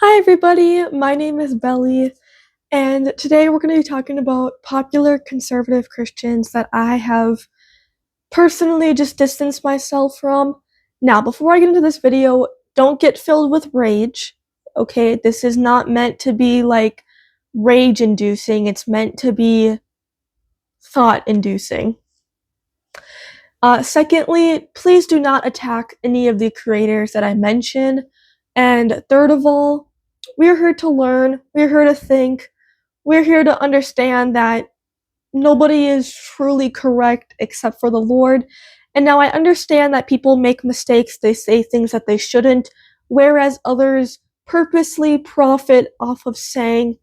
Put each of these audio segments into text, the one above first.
Hi everybody, my name is Belly, and today we're going to be talking about popular conservative Christians that I have personally just distanced myself from. Now, before I get into this video, don't get filled with rage, okay? This is not meant to be like rage inducing, it's meant to be thought inducing. Secondly, please do not attack any of the creators that I mentioned. And third of all, we're here to learn, we're here to think, we're here to understand that nobody is truly correct except for the Lord. And now I understand that people make mistakes, they say things that they shouldn't, whereas others purposely profit off of saying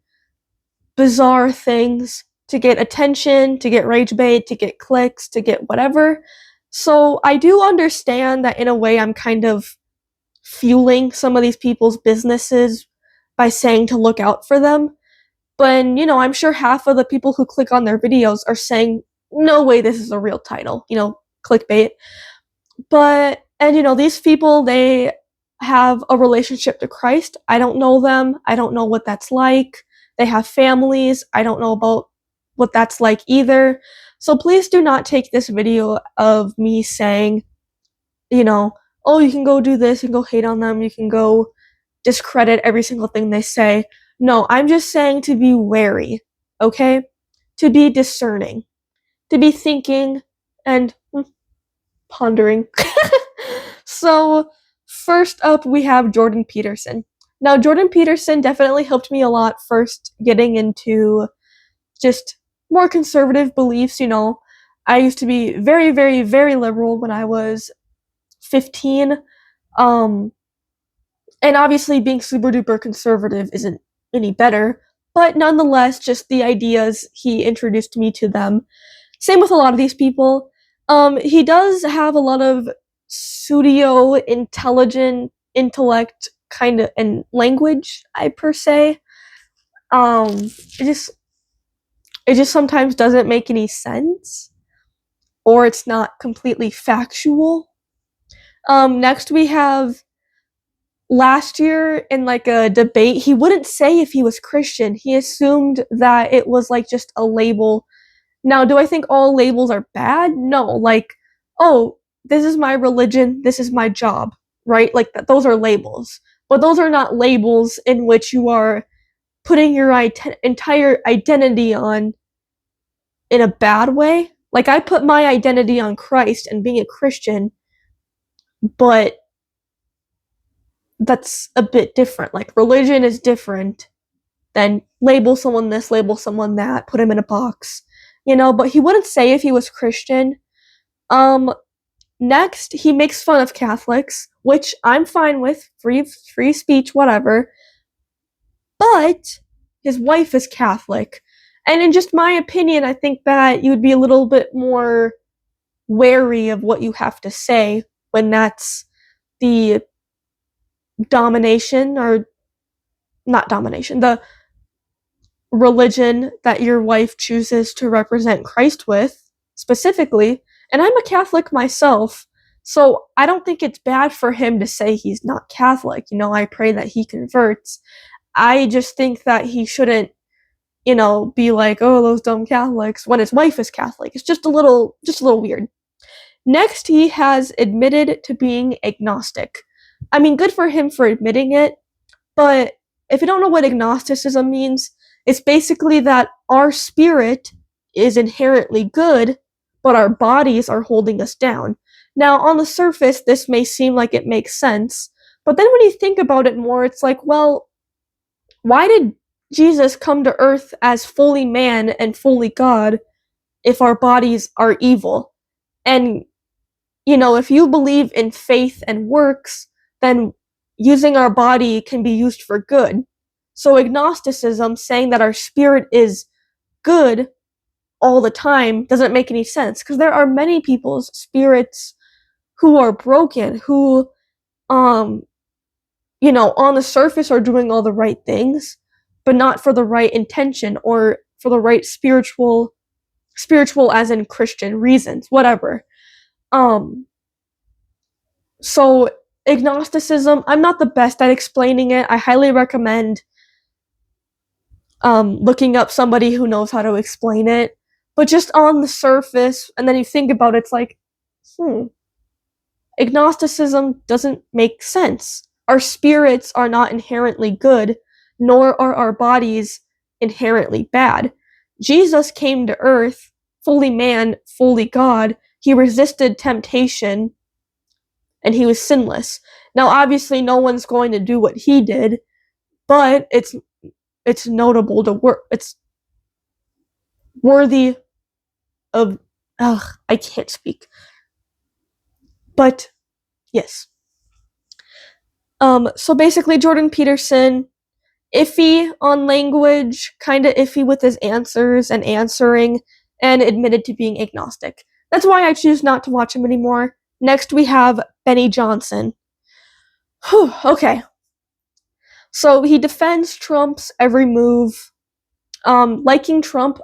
bizarre things to get attention, to get rage bait, to get clicks, to get whatever. So I do understand that in a way I'm kind of fueling some of these people's businesses by saying to look out for them. But, I'm sure half of the people who click on their videos are saying, no way this is a real title, clickbait. And these people, they have a relationship to Christ. I don't know them. I don't know what that's like. They have families. I don't know about what that's like either. So please do not take this video of me saying, oh, you can go do this and go hate on them. You can go discredit every single thing they say. No, I'm just saying to be wary, okay? To be discerning, to be thinking and pondering. So, first up, we have Jordan Peterson. Now, Jordan Peterson definitely helped me a lot first getting into just more conservative beliefs. I used to be very, very, very liberal when I was 15. Um, and obviously, being super duper conservative isn't any better, but nonetheless, just the ideas, he introduced me to them. Same with a lot of these people. He does have a lot of pseudo intelligent intellect kind of and language, I per se. It just sometimes doesn't make any sense, or it's not completely factual. Next we have last year in like a debate, he wouldn't say if he was Christian. He assumed that it was like just a label. Now, do I think all labels are bad? No. Like, oh, this is my religion, this is my job, right? Like, those are labels. But those are not labels in which you are putting your entire identity on in a bad way. Like, I put my identity on Christ and being a Christian, but that's a bit different. Like, religion is different than label someone this, label someone that, put him in a box, but he wouldn't say if he was Christian. Next, he makes fun of Catholics, which I'm fine with, free speech, whatever. But his wife is Catholic. And in just my opinion, I think that you would be a little bit more wary of what you have to say when that's the domination, or not domination, the religion that your wife chooses to represent Christ with, specifically. And I'm a Catholic myself, so I don't think it's bad for him to say he's not Catholic. I pray that he converts. I just think that he shouldn't, be like, oh, those dumb Catholics, when his wife is Catholic. It's just a little weird. Next, he has admitted to being agnostic. I mean, good for him for admitting it, but if you don't know what agnosticism means, it's basically that our spirit is inherently good, but our bodies are holding us down. Now, on the surface, this may seem like it makes sense, but then when you think about it more, it's like, well, why did Jesus come to earth as fully man and fully God if our bodies are evil? And, if you believe in faith and works, then using our body can be used for good. So agnosticism, saying that our spirit is good all the time, doesn't make any sense, because there are many people's spirits who are broken, who, on the surface are doing all the right things, but not for the right intention or for the right spiritual as in Christian reasons, whatever. So Agnosticism, I'm not the best at explaining it. I highly recommend looking up somebody who knows how to explain it. But just on the surface, and then you think about it, it's like, agnosticism doesn't make sense. Our spirits are not inherently good, nor are our bodies inherently bad. Jesus came to earth, fully man, fully God. He resisted temptation, and he was sinless. Now, obviously, no one's going to do what he did, but it's notable to it's worthy of. I can't speak. But yes. So basically, Jordan Peterson, iffy on language, kind of iffy with his answers and answering, and admitted to being agnostic. That's why I choose not to watch him anymore. Next, we have Benny Johnson. Whew, okay. So he defends Trump's every move. Liking Trump,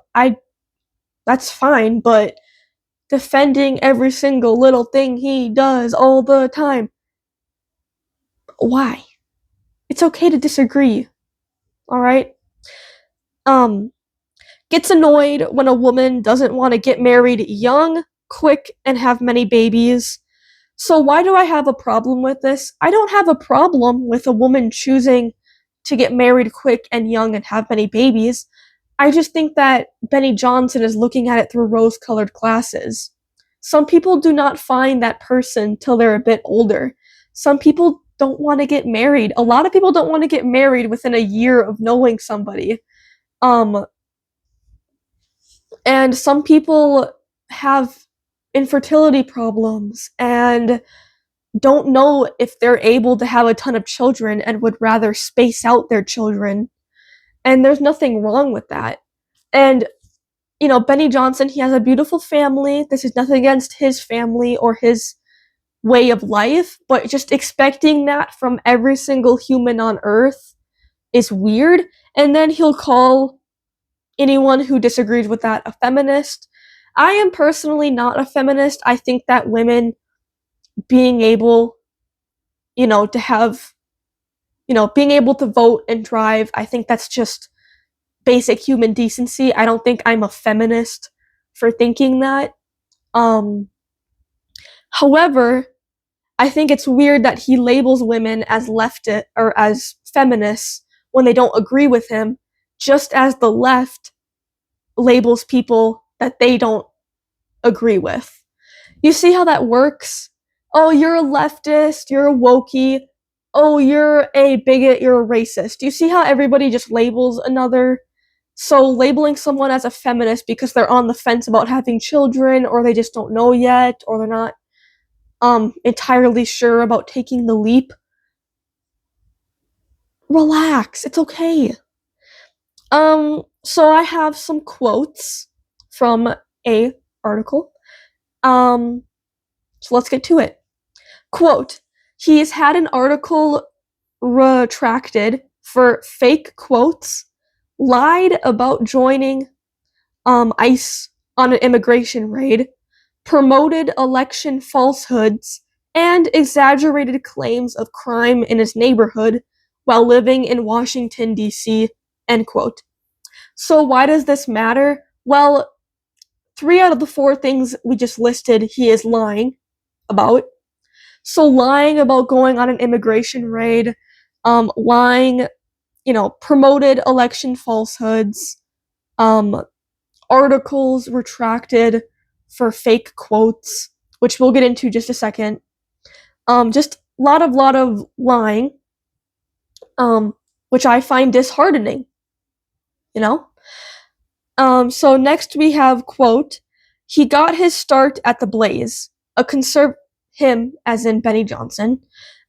that's fine, but defending every single little thing he does all the time, why? It's okay to disagree, alright? Gets annoyed when a woman doesn't want to get married young, quick, and have many babies. So why do I have a problem with this? I don't have a problem with a woman choosing to get married quick and young and have many babies. I just think that Benny Johnson is looking at it through rose-colored glasses. Some people do not find that person till they're a bit older. Some people don't want to get married. A lot of people don't want to get married within a year of knowing somebody. And some people have infertility problems and don't know if they're able to have a ton of children and would rather space out their children. And there's nothing wrong with that. And, Benny Johnson, he has a beautiful family. This is nothing against his family or his way of life, but just expecting that from every single human on earth is weird. And then he'll call anyone who disagrees with that a feminist. I am personally not a feminist. I think that women being able, to have, being able to vote and drive, I think that's just basic human decency. I don't think I'm a feminist for thinking that. However, I think it's weird that he labels women as leftist or as feminists when they don't agree with him, just as the left labels people that they don't agree with. You see how that works? Oh, you're a leftist, you're a wokey. Oh, you're a bigot, you're a racist. Do you see how everybody just labels another? So labeling someone as a feminist because they're on the fence about having children, or they just don't know yet, or they're not entirely sure about taking the leap. Relax, it's okay. So I have some quotes from a article. So let's get to it. Quote, he's had an article retracted for fake quotes, lied about joining ICE on an immigration raid, promoted election falsehoods, and exaggerated claims of crime in his neighborhood while living in Washington, D.C., end quote. So why does this matter? Well, 3 out of the 4 things we just listed, he is lying about. So lying about going on an immigration raid, lying, promoted election falsehoods, articles retracted for fake quotes, which we'll get into just a second. Just lot of lying, which I find disheartening, So next we have, quote, he got his start at the Blaze, him, as in Benny Johnson,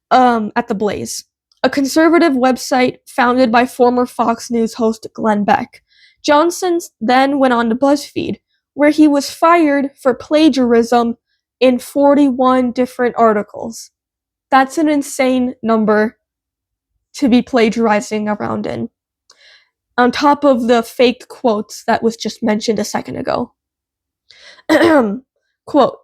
at the Blaze, a conservative website founded by former Fox News host Glenn Beck. Johnson then went on to BuzzFeed, where he was fired for plagiarism in 41 different articles. That's an insane number to be plagiarizing around in. On top of the fake quotes that was just mentioned a second ago. Quote,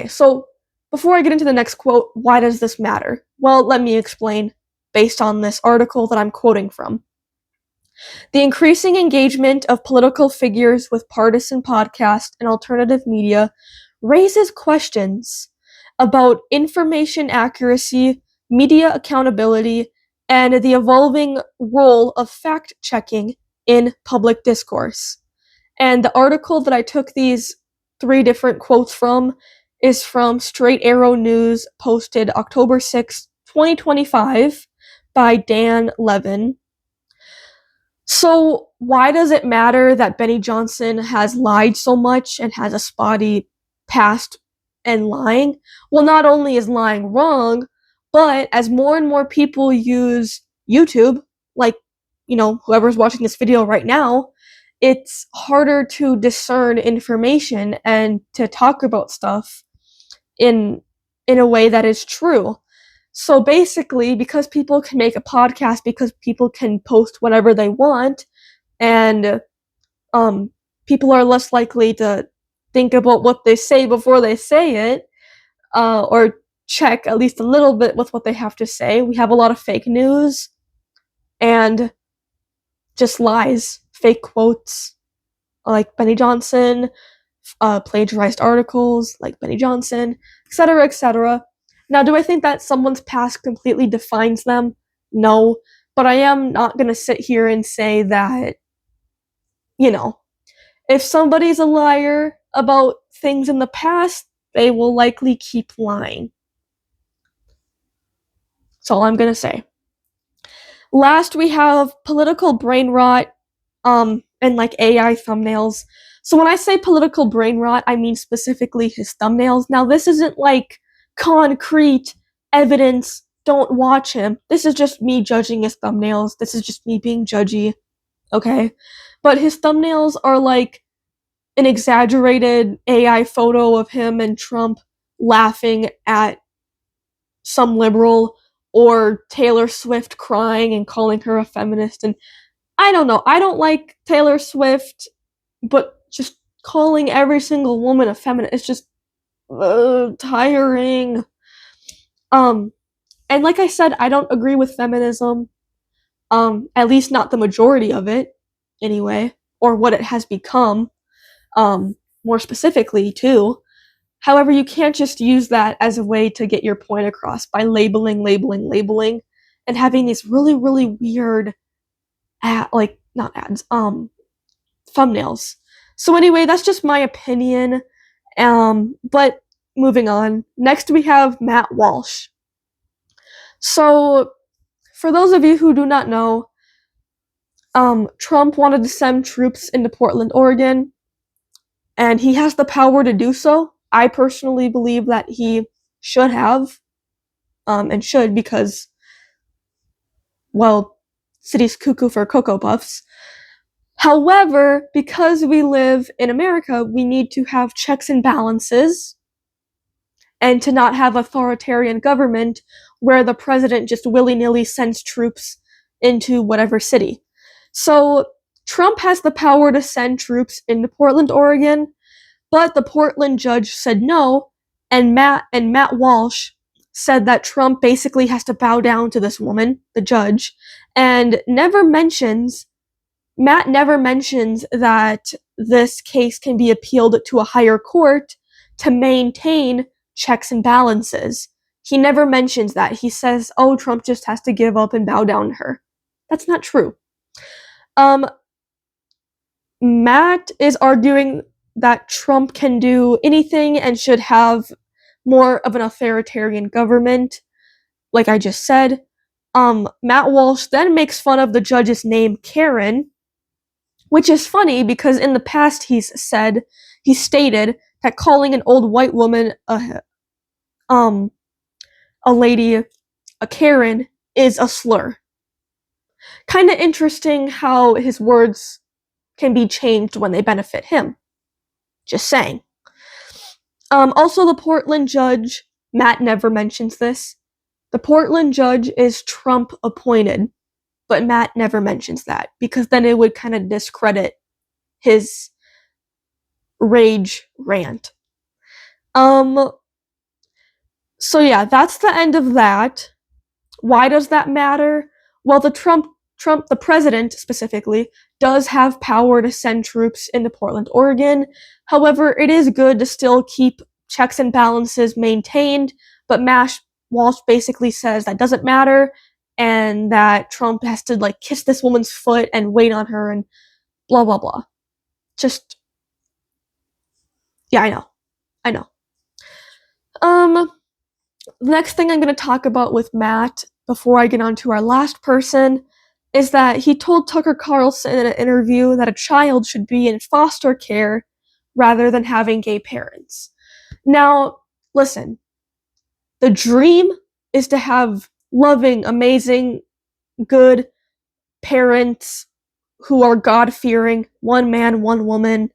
so before I get into the next quote, why does this matter? Well, let me explain based on this article that I'm quoting from. The increasing engagement of political figures with partisan podcasts and alternative media raises questions about information accuracy, media accountability, and the evolving role of fact-checking in public discourse. And the article that I took these 3 different quotes from is from Straight Arrow News, posted October 6, 2025, by Dan Levin. So, why does it matter that Benny Johnson has lied so much and has a spotty past and lying? Well, not only is lying wrong, but as more and more people use YouTube, like, whoever's watching this video right now, it's harder to discern information and to talk about stuff in a way that is true. So basically, because people can make a podcast, because people can post whatever they want, and people are less likely to think about what they say before they say it, or check at least a little bit with what they have to say. We have a lot of fake news and just lies, fake quotes, like Benny Johnson, plagiarized articles like Benny Johnson, etc., etc. Now, do I think that someone's past completely defines them? No, but I am not going to sit here and say that, if somebody's a liar about things in the past, they will likely keep lying. That's all I'm going to say. Last, we have political brain rot, and like AI thumbnails. So when I say political brain rot, I mean specifically his thumbnails. Now, this isn't like concrete evidence, don't watch him. This is just me judging his thumbnails. This is just me being judgy, okay? But his thumbnails are like an exaggerated AI photo of him and Trump laughing at some liberal, or Taylor Swift crying and calling her a feminist. And I don't know, I don't like Taylor Swift, but just calling every single woman a feminist is just tiring. And like I said, I don't agree with feminism, at least not the majority of it, anyway, or what it has become, more specifically, too. However, you can't just use that as a way to get your point across by labeling, and having these really, really weird, thumbnails. So anyway, that's just my opinion. But moving on. Next, we have Matt Walsh. So, for those of you who do not know, Trump wanted to send troops into Portland, Oregon, and he has the power to do so. I personally believe that he should have, and should, because, well, city's cuckoo for Cocoa Puffs. However, because we live in America, we need to have checks and balances, and to not have authoritarian government where the president just willy-nilly sends troops into whatever city. So Trump has the power to send troops into Portland, Oregon, but the Portland judge said no, and Matt Walsh said that Trump basically has to bow down to this woman, the judge, and Matt never mentions that this case can be appealed to a higher court to maintain checks and balances. He never mentions that. He says, oh, Trump just has to give up and bow down to her. That's not true. Matt is arguing that Trump can do anything and should have more of an authoritarian government, like I just said. Matt Walsh then makes fun of the judge's name, Karen, which is funny because in the past he stated that calling an old white woman a lady, a Karen, is a slur. Kinda interesting how his words can be changed when they benefit him. Just saying. Also, the Portland judge, Matt never mentions this. The Portland judge is Trump appointed, but Matt never mentions that because then it would kind of discredit his rage rant. So yeah, that's the end of that. Why does that matter? Well, the president specifically, does have power to send troops into Portland, Oregon. However, it is good to still keep checks and balances maintained, but Walsh basically says that doesn't matter and that Trump has to like kiss this woman's foot and wait on her and blah blah blah. Just yeah, I know. I know. The next thing I'm going to talk about with Matt before I get on to our last person is that he told Tucker Carlson in an interview that a child should be in foster care rather than having gay parents. Now, listen, the dream is to have loving, amazing, good parents who are God-fearing, one man, one woman,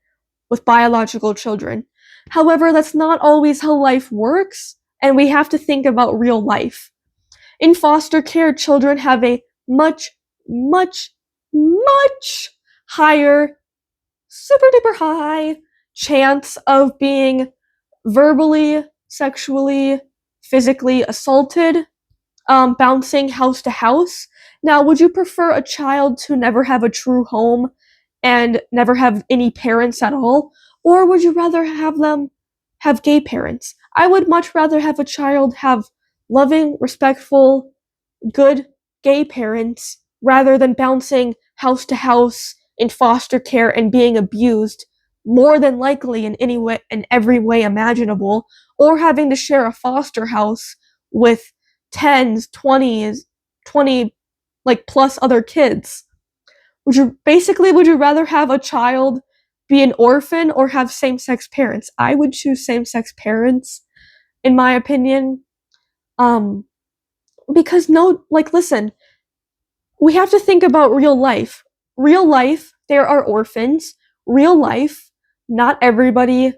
with biological children. However, that's not always how life works, and we have to think about real life. In foster care, children have a much, much, much higher, super duper high chance of being verbally, sexually, physically assaulted, bouncing house to house. Now, would you prefer a child to never have a true home and never have any parents at all? Or would you rather have them have gay parents? I would much rather have a child have loving, respectful, good gay parents rather than bouncing house to house in foster care and being abused more than likely in every way imaginable, or having to share a foster house with tens, 20 like plus other kids. Would you rather have a child be an orphan or have same-sex parents? I would choose same-sex parents, in my opinion. Because listen, we have to think about real life. Real life, there are orphans. Real life, not everybody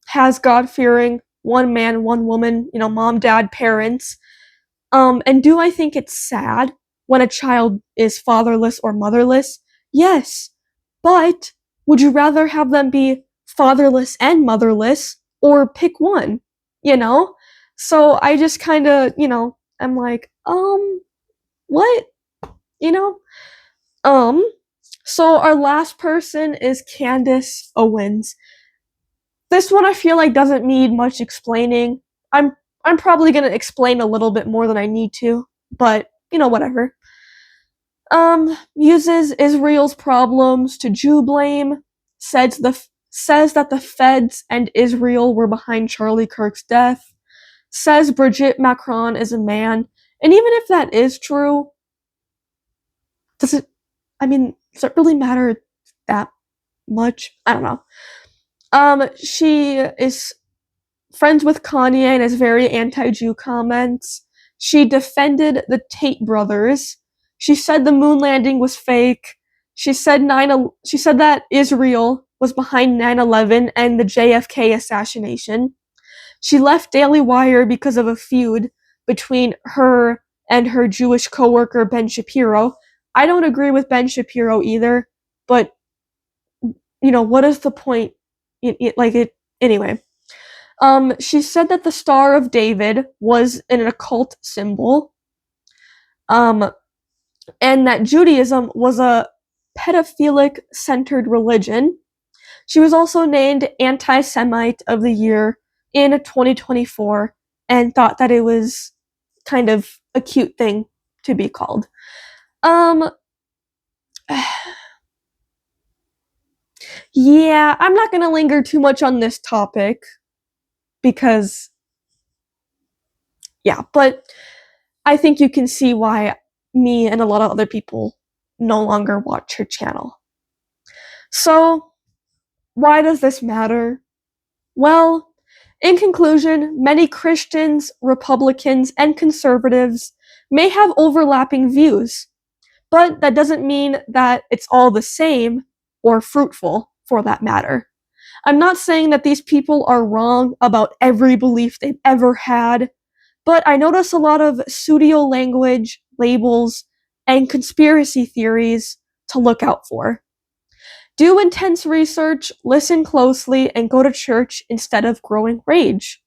has God-fearing, one man, one woman, mom, dad, parents. And do I think it's sad when a child is fatherless or motherless? Yes. But would you rather have them be fatherless and motherless or pick one? You know? So I just kind of, I'm like, what? You know? So our last person is Candace Owens. This one I feel like doesn't need much explaining. I'm probably gonna explain a little bit more than I need to, but whatever. Uses Israel's problems to Jew blame, says that the feds and Israel were behind Charlie Kirk's death, says Brigitte Macron is a man, and even if that is true, does it really matter that much? I don't know. She is friends with Kanye and has very anti-Jew comments. She defended the Tate brothers. She said the moon landing was fake. She said that Israel was behind 9/11 and the JFK assassination. She left Daily Wire because of a feud between her and her Jewish coworker Ben Shapiro. I don't agree with Ben Shapiro either, but what is the point? Anyway. She said that the Star of David was an occult symbol, and that Judaism was a pedophilic-centered religion. She was also named Anti-Semite of the Year in 2024 and thought that it was kind of a cute thing to be called. Yeah, I'm not gonna linger too much on this topic because, yeah, but I think you can see why me and a lot of other people no longer watch her channel. So, why does this matter? Well, in conclusion, many Christians, Republicans, and conservatives may have overlapping views, but that doesn't mean that it's all the same or fruitful, for that matter. I'm not saying that these people are wrong about every belief they've ever had, but I notice a lot of pseudo language, labels, and conspiracy theories to look out for. Do intense research, listen closely, and go to church instead of growing rage.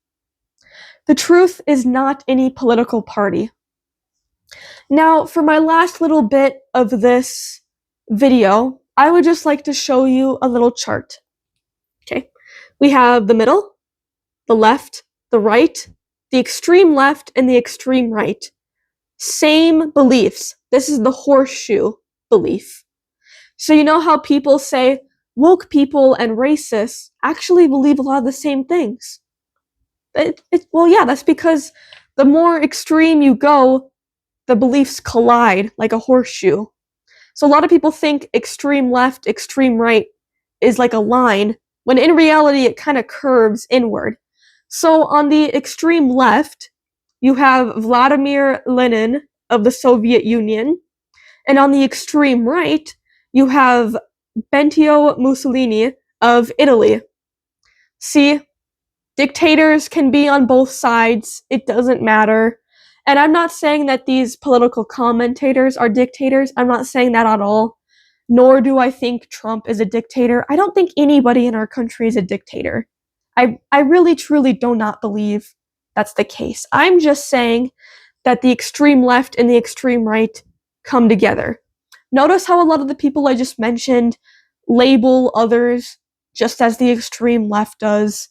The truth is not any political party. Now, for my last little bit of this video, I would just like to show you a little chart. Okay, we have the middle, the left, the right, the extreme left, and the extreme right. Same beliefs. This is the horseshoe belief. So you know how people say woke people and racists actually believe a lot of the same things? Well, yeah, that's because the more extreme you go, the beliefs collide like a horseshoe. So a lot of people think extreme left, extreme right is like a line, when in reality it kind of curves inward. So on the extreme left, you have Vladimir Lenin of the Soviet Union, and on the extreme right, you have Benito Mussolini of Italy. See, dictators can be on both sides, it doesn't matter. And I'm not saying that these political commentators are dictators, I'm not saying that at all. Nor do I think Trump is a dictator. I don't think anybody in our country is a dictator. I really truly do not believe that's the case. I'm just saying that the extreme left and the extreme right come together. Notice how a lot of the people I just mentioned label others just as the extreme left does.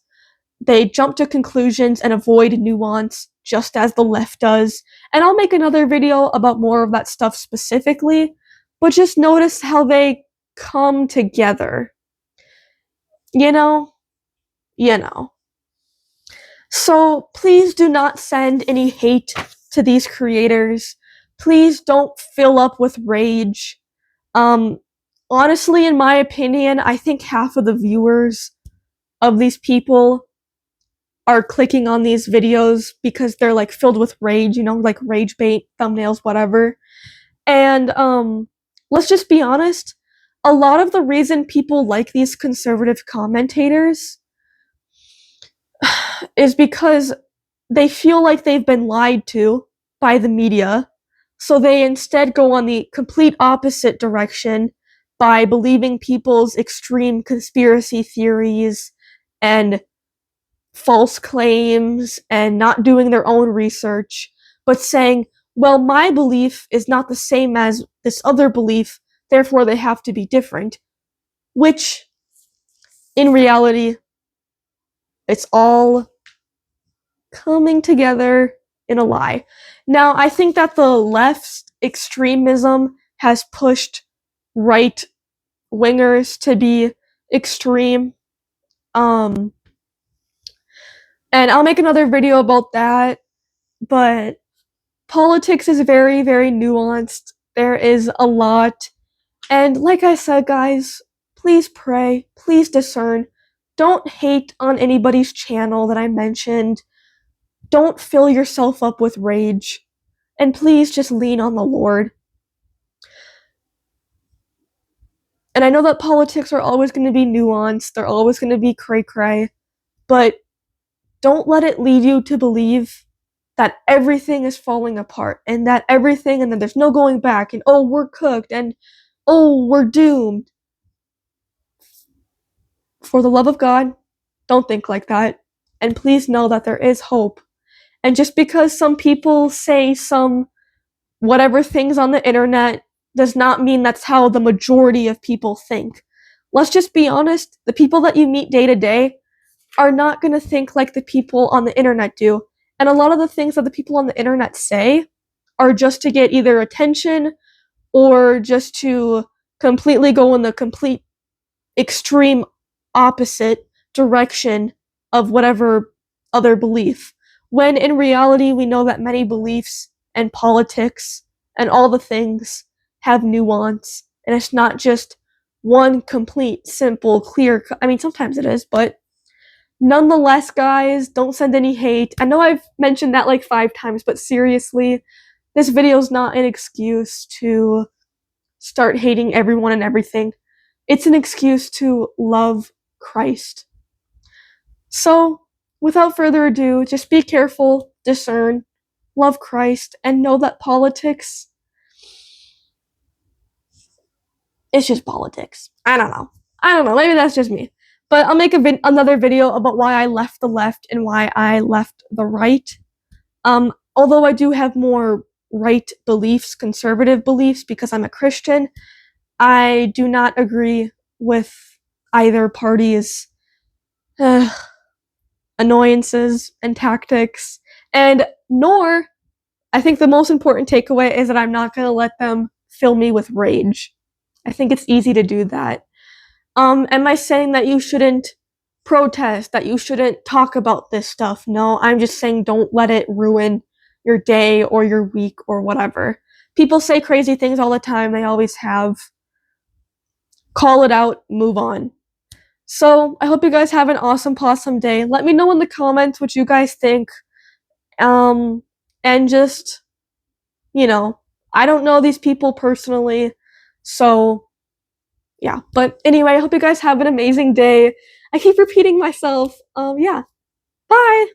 They jump to conclusions and avoid nuance just as the left does. And I'll make another video about more of that stuff specifically, but just notice how they come together. You know? You know. So please do not send any hate to these creators. Please don't fill up with rage. Honestly, in my opinion, I think half of the viewers of these people are clicking on these videos because they're like filled with rage, you know, like rage bait, thumbnails, whatever. And let's just be honest, a lot of the reason people like these conservative commentators is because they feel like they've been lied to by the media, so they instead go on the complete opposite direction by believing people's extreme conspiracy theories and false claims and not doing their own research, but saying, well, my belief is not the same as this other belief, therefore they have to be different. Which, in reality, it's all coming together in a lie. Now, I think that the left's extremism has pushed right wingers to be extreme. And I'll make another video about that, but politics is very, very nuanced. There is a lot. And like I said, guys, please pray, please discern. Don't hate on anybody's channel that I mentioned. Don't fill yourself up with rage. And please just lean on the Lord. And I know that politics are always going to be nuanced, they're always going to be cray-cray, but don't let it lead you to believe that everything is falling apart, and that everything, and then there's no going back, and oh, we're cooked, and oh, we're doomed. For the love of God, don't think like that. And please know that there is hope. And just because some people say some whatever things on the internet does not mean that's how the majority of people think. Let's just be honest, the people that you meet day to day are not going to think like the people on the internet do. And a lot of the things that the people on the internet say are just to get either attention or just to completely go in the complete extreme opposite direction of whatever other belief. When in reality, we know that many beliefs and politics and all the things have nuance, and it's not just one complete, simple, clear. I mean, sometimes it is, but nonetheless, guys, don't send any hate. I know I've mentioned that like 5 times, but seriously, this video is not an excuse to start hating everyone and everything. It's an excuse to love Christ. So, without further ado, just be careful, discern, love Christ, and know that politics is just politics. I don't know. Maybe that's just me. But I'll make another video about why I left the left and why I left the right. Although I do have more right beliefs, conservative beliefs, because I'm a Christian, I do not agree with either party's annoyances and tactics, and nor, I think the most important takeaway is that I'm not going to let them fill me with rage. I think it's easy to do that. Am I saying that you shouldn't protest, that you shouldn't talk about this stuff? No, I'm just saying don't let it ruin your day or your week or whatever. People say crazy things all the time, they always have. Call it out, move on. So, I hope you guys have an awesome possum day. Let me know in the comments what you guys think. And just, I don't know these people personally, so yeah. But anyway, I hope you guys have an amazing day. I keep repeating myself. Yeah. Bye!